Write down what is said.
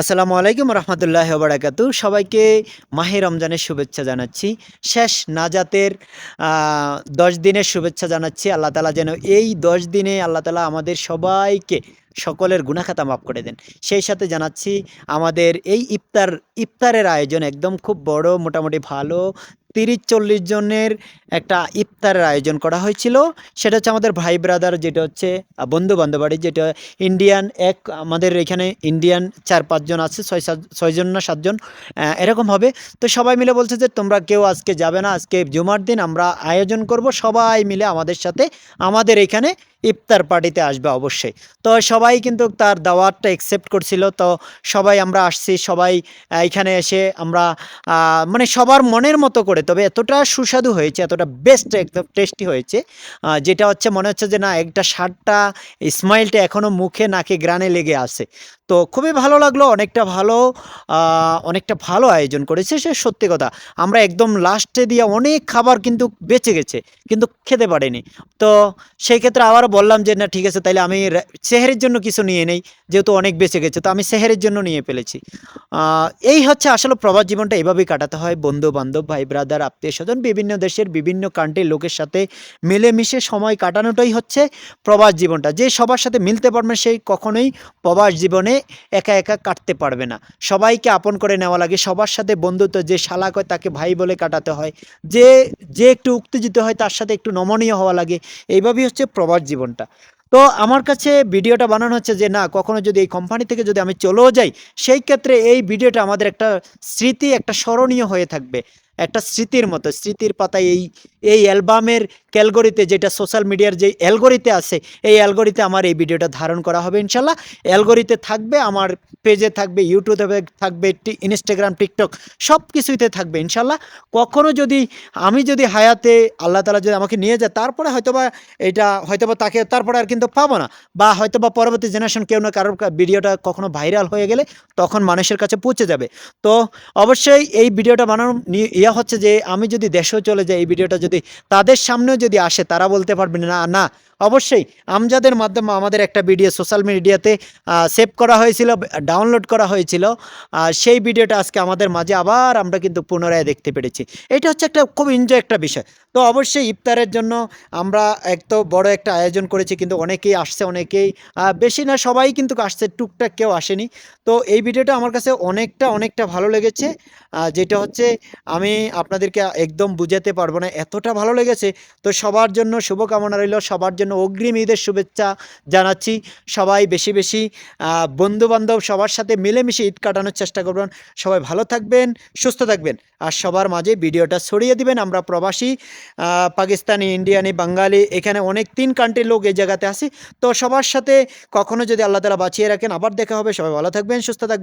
আসসালামু আলাইকুম রহমতুল্লাহ বারাকাতু। সবাইকে মাহে রমজানের শুভেচ্ছা জানাচ্ছি। শেষ নাজাতের ১০ দিনের শুভেচ্ছা জানাচ্ছি। আল্লাহ তাআলা যেন এই ১০ দিনে আল্লাহ তাআলা আমাদের সবাইকে সকলের গুনাহ খাতা মাফ করে দেন। সেই সাথে জানাচ্ছি আমাদের এই ইফতারের আয়োজন একদম খুব বড়, মোটামুটি ভালো ৩০-৪০ জনের একটা ইফতারের আয়োজন করা হয়েছিল। সেটা হচ্ছে আমাদের ভাই ব্রাদার, যেটা হচ্ছে বন্ধু-বান্ধব বাড়ি, যেটা ইন্ডিয়ান আমাদের এখানে ইন্ডিয়ান ৪-৫ জন আছে, ৬ জন না ৭ জন এরকম হবে। তো সবাই মিলে বলছে যে তোমরা কেউ আজকে যাবে না, আজকে জুমার দিন আমরা আয়োজন করব, সবাই মিলে আমাদের সাথে আমাদের এখানে ইফতার পার্টিতে আসবে অবশ্যই। তো সবাই কিন্তু তার দাওয়াতটা অ্যাকসেপ্ট করছিল। তো সবাই আমরা আসছি, সবাই এখানে এসে আমরা মানে সবার মনের মতো করে, তবে এতটা সুস্বাদু হয়েছে, এতটা বেস্ট একদম টেস্টি হয়েছে, যেটা হচ্ছে মনে হচ্ছে যে না, একটা স্বাদটা স্মাইলটা এখনও মুখে নাকে গ্রানে লেগে আছে। তো খুবই ভালো লাগলো, অনেকটা ভালো আয়োজন করেছে সে, সত্যি কথা। আমরা একদম লাস্টে দিয়ে অনেক খাবার কিন্তু বেঁচে গেছে, কিন্তু খেতে পারিনি। তো সেই ক্ষেত্রে আবারও বললাম যে না ঠিক আছে, তাইলে আমি সেহরির জন্য কিছু নিয়ে নেই, যেহেতু অনেক বেঁচে গেছে, তো আমি সেহরির জন্য নিয়ে ফেলেছি। এই হচ্ছে আসলে প্রবাস জীবনটা, এভাবেই কাটাতে হয়। বন্ধু বান্ধব, ভাই ব্রাদার, আত্মীয় স্বজন, বিভিন্ন দেশের বিভিন্ন কান্ট্রির লোকের সাথে মিলেমিশে সময় কাটানোটাই হচ্ছে প্রবাস জীবনটা। যে সবার সাথে মিলতে পারবে সেই কখনোই প্রবাস জীবনে একা একা কাটতে পারবে না। সবাইকে আপন করে নেওয়া লাগে, সবার সাথে বন্ধুত্ব, যে শালাক হয় তাকে ভাই বলে কাটাতে হয়, যে যে একটু উত্তেজিত হয় তার সাথে একটু নমনীয় হওয়া লাগে। এইভাবেই হচ্ছে প্রবাস জীবনটা। তো আমার কাছে ভিডিওটা বানানো হচ্ছে যে না, কখনো যদি এই কোম্পানি থেকে যদি আমি চলেও যাই, সেই ক্ষেত্রে এই ভিডিওটা আমাদের একটা স্মৃতি, একটা স্মরণীয় হয়ে থাকবে, একটা স্মৃতির মতো, স্মৃতির পাতায় এই অ্যালবামের ক্যালগরিতে, যেটা সোশ্যাল মিডিয়ার যে অ্যালগরিতে আছে, এই অ্যালগরিতে আমার এই ভিডিওটা ধারণ করা হবে ইনশাল্লাহ। অ্যালগরিতে থাকবে, আমার পেজে থাকবে, ইউটিউবে থাকবে, ইনস্টাগ্রাম, টিকটক, সব কিছুতে থাকবে ইনশাল্লাহ। কখনো যদি আমি যদি হায়াতে আল্লাহ তাআলা যদি আমাকে নিয়ে যায়, তারপরে হয়তোবা এটা হয়তোবা তাকে তারপরে আর কিন্তু পাবো না, বা হয়তোবা পরবর্তী জেনারেশন কেউ না কারোর ভিডিওটা কখনো ভাইরাল হয়ে গেলে তখন মানুষের কাছে পৌঁছে যাবে। তো অবশ্যই এই ভিডিওটা বানানোর হচ্ছে যে আমি যদি দেশেও চলে যাই, এই ভিডিওটা যদি তাদের সামনেও যদি আসে, তারা বলতে পারবে না না, অবশ্যই আমজাদের মাধ্যমে আমাদের একটা ভিডিও সোশ্যাল মিডিয়াতে সেভ করা হয়েছিল, ডাউনলোড করা হয়েছিল, সেই ভিডিওটা আজকে আমাদের মাঝে আবার আমরা কিন্তু পুনরায় দেখতে পেরেছি। এটা হচ্ছে একটা খুব এনজয় একটা বিষয়। তো অবশ্যই ইফতারের জন্য আমরা এক তো বড় একটা আয়োজন করেছি, কিন্তু অনেকেই আসছে, অনেকেই বেশি না সবাই কিন্তু আসছে, টুকটাক কেউ আসেনি। তো এই ভিডিওটা আমার কাছে অনেকটা ভালো লেগেছে, যেটা হচ্ছে আমি আপনাদেরকে একদম বুঝাতে পারবো না, এতটা ভালো লেগেছে। তো সবার জন্য শুভকামনা রইল, সবার জন্য অগ্রিম ঈদের শুভেচ্ছা জানাচ্ছি। সবাই বেশি বেশি বন্ধুবান্ধব সবার সাথে মিলেমিশে ঈদ কাটানোর চেষ্টা করবেন। সবাই ভালো থাকবেন, সুস্থ থাকবেন, আর সবার মাঝে ভিডিওটা ছড়িয়ে দিবেন। আমরা প্রবাসী, পাকিস্তানি, ইন্ডিয়ানি, বাঙালি, এখানে অনেক 3 কান্ট্রির লোক এই জায়গাতে আসি। তো সবার সাথে কখনো যদি আল্লাহ তাআলা বাঁচিয়ে রাখেন, আবার দেখা হবে। সবাই ভালো থাকবেন, সুস্থ থাকবেন।